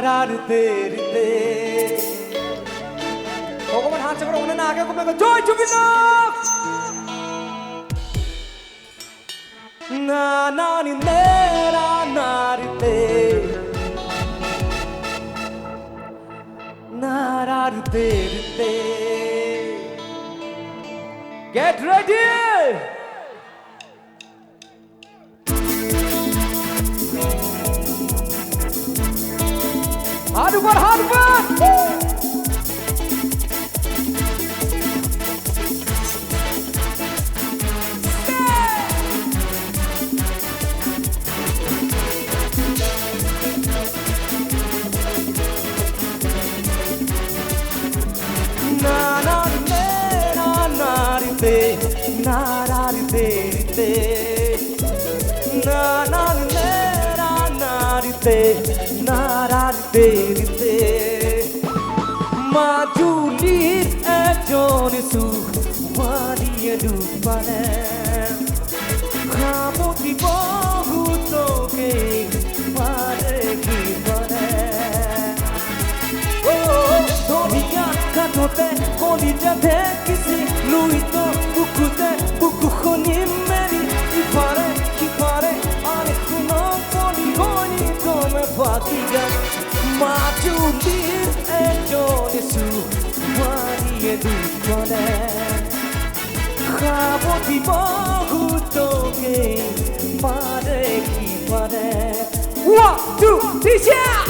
rite. Pokemon hat sa karoon na naga kung may joy chukino. Na ni nera narite. Rite. Get ready. Hard. Narite. Majulir ejonisu wadiye dupane. Kamoti bohu toke pare kipane. Oh, tobiga katote kolidate kisi luito bukute buku khoni meri kipare ane kuno poligoni tome fakiga. Majulir ejonisu wadiye dupane. Kamoti bohu toke pare kipane. 1, 2, 3, shout!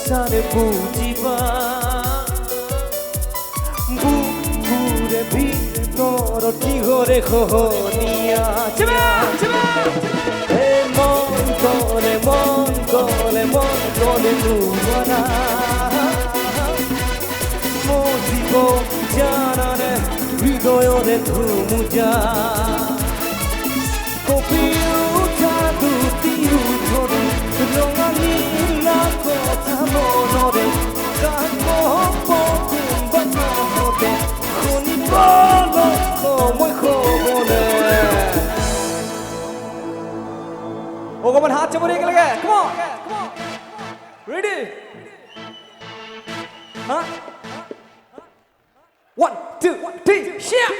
Sare bujiba bure bi toro tigore khonia chama mon tole nuwana mojibo jana ne hridoyo de thumuja computer tu tiu thoru rongani la kotha monore kanko botun batote khoni bolo komoi khobone Pokemon हाथ से बोले लगे come on ready huh 1 2 3 shout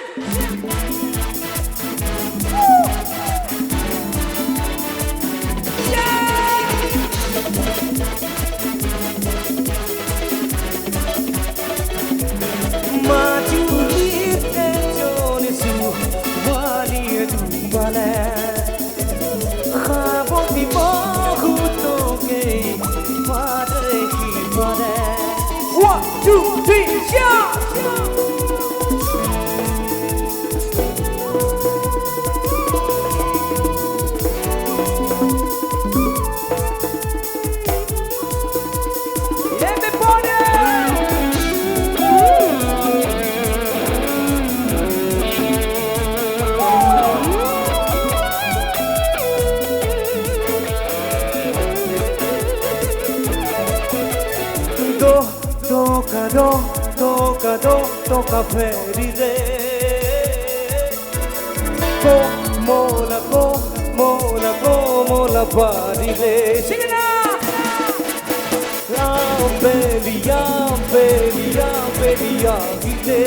Majulir ejonisu wadiye dupane. Kamoti bohu toke pare kipane. 1, 2, 3, shout! Toca feride mola parile sing it out Ambelia gite